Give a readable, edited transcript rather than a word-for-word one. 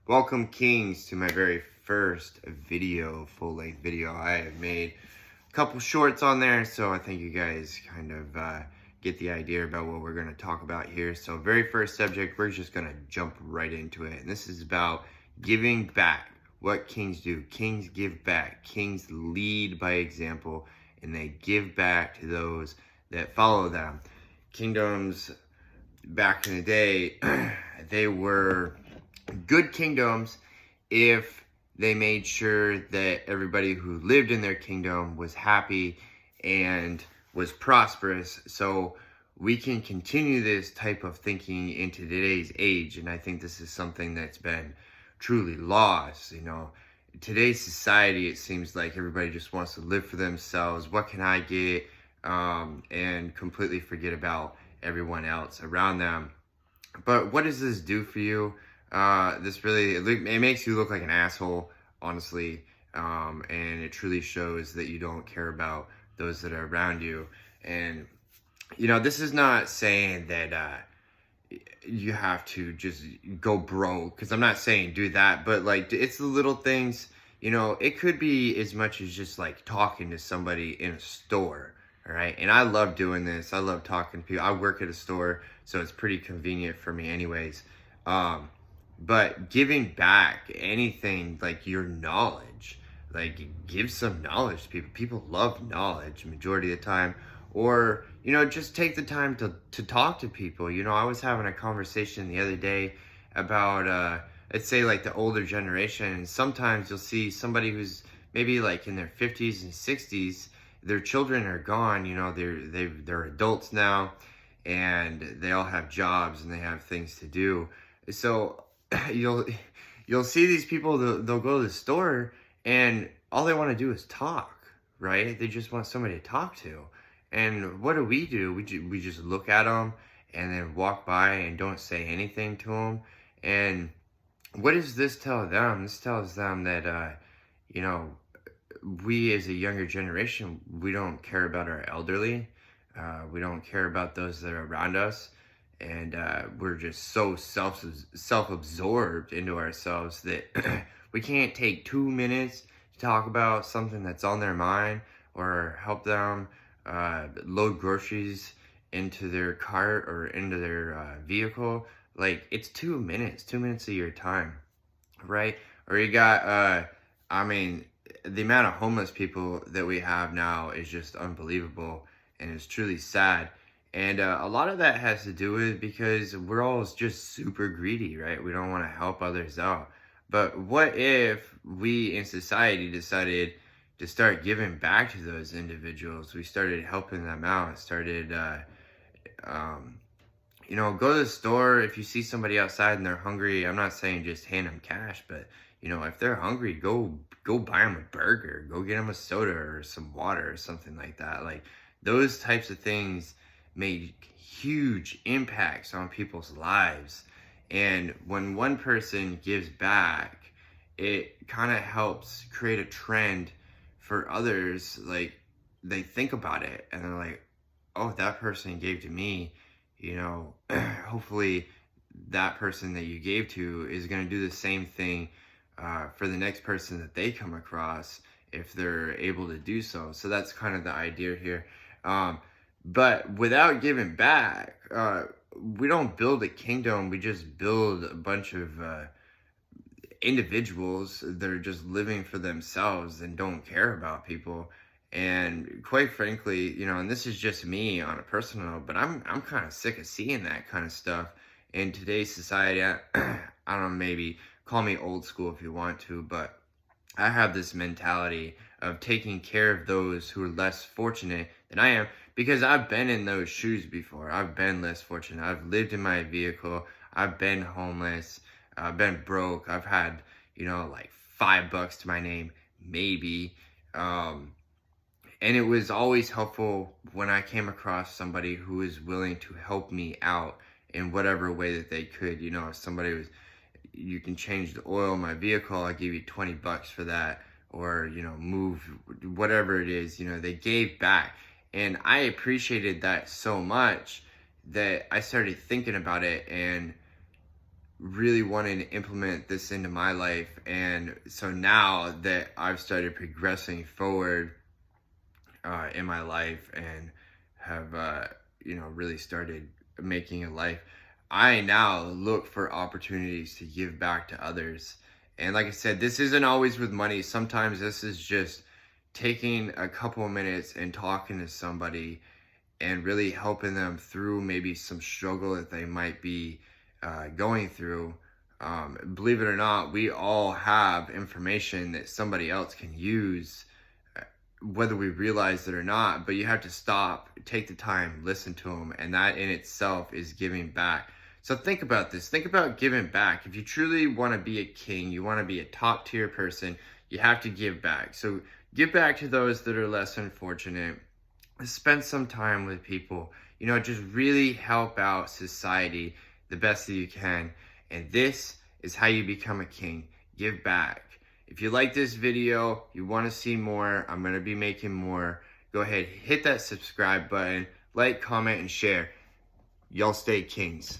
Welcome, Kings, to my very first full-length video. I have made a couple shorts on there, so I think you guys kind of get the idea about what we're going to talk about here. So very first subject, we're just going to jump right into it. And this is about giving back. What kings do. Kings give back. Kings lead by example, and they give back to those that follow them. Kingdoms back in the day, they were good kingdoms if they made sure that everybody who lived in their kingdom was happy and was prosperous. So we can continue this type of thinking into today's age, and I think this is something that's been truly lost. Today's society, it seems like everybody just wants to live for themselves. What can I get? And completely forget about everyone else around them. But what does this do for you? It makes you look like an asshole, honestly, and it truly shows that you don't care about those that are around you. And this is not saying that you have to just go broke, because I'm not saying do that, but like, it's the little things. It could be as much as just like talking to somebody in a store. All right. And I love doing this. I love talking to people. I work at a store, so it's pretty convenient for me anyways. But giving back anything, like your knowledge, like give some knowledge to people. People love knowledge majority of the time. Or, just take the time to talk to people. I was having a conversation the other day about, let's say like the older generation. And sometimes you'll see somebody who's maybe like in their 50s and 60s, their children are gone. They're adults now, and they all have jobs and they have things to do. So you'll see these people, they'll go to the store and all they want to do is talk, right? They just want somebody to talk to. And what do? We just look at them and then walk by and don't say anything to them. And what does this tell them? This tells them that, we as a younger generation, we don't care about our elderly. We don't care about those that are around us. And we're just so self-absorbed into ourselves that we can't take 2 minutes to talk about something that's on their mind, or help them load groceries into their cart or into their vehicle. Like, it's 2 minutes of your time, right? Or you got, the amount of homeless people that we have now is just unbelievable, and it's truly sad. And a lot of that has to do with because we're all just super greedy, right? We don't want to help others out. But what if we in society decided to start giving back to those individuals? We started helping them out, started, go to the store. If you see somebody outside and they're hungry, I'm not saying just hand them cash, but if they're hungry, go buy them a burger, go get them a soda or some water or something like that. Like, those types of things make huge impacts on people's lives. And when one person gives back, it kind of helps create a trend for others. Like, they think about it and they're like, oh, that person gave to me, hopefully that person that you gave to is going to do the same thing for the next person that they come across, if they're able to do so. So that's kind of the idea here. But without giving back, we don't build a kingdom. We just build a bunch of individuals that are just living for themselves and don't care about people. And quite frankly, and this is just me on a personal note, but I'm kind of sick of seeing that kind of stuff in today's society. I don't know, maybe call me old school if you want to, but I have this mentality of taking care of those who are less fortunate than I am, because I've been in those shoes before. I've been less fortunate. I've lived in my vehicle. I've been homeless. I've been broke. I've had, like $5 to my name, maybe. And it was always helpful when I came across somebody who was willing to help me out in whatever way that they could. If somebody was, you can change the oil in my vehicle, I'll give you $20 for that. Or, move whatever it is, they gave back. And I appreciated that so much that I started thinking about it and really wanted to implement this into my life. And so now that I've started progressing forward in my life and have really started making a life, I now look for opportunities to give back to others. And like I said, this isn't always with money. Sometimes this is just taking a couple of minutes and talking to somebody and really helping them through maybe some struggle that they might be going through. Believe it or not, we all have information that somebody else can use, whether we realize it or not. But you have to stop, take the time, listen to them, and that in itself is giving back. So think about this. Think about giving back. If you truly want to be a king, you want to be a top tier person, you have to give back. So give back to those that are less unfortunate. Spend some time with people. Just really help out society the best that you can. And this is how you become a king. Give back. If you like this video, you want to see more, I'm going to be making more. Go ahead, hit that subscribe button, like, comment, and share. Y'all stay kings.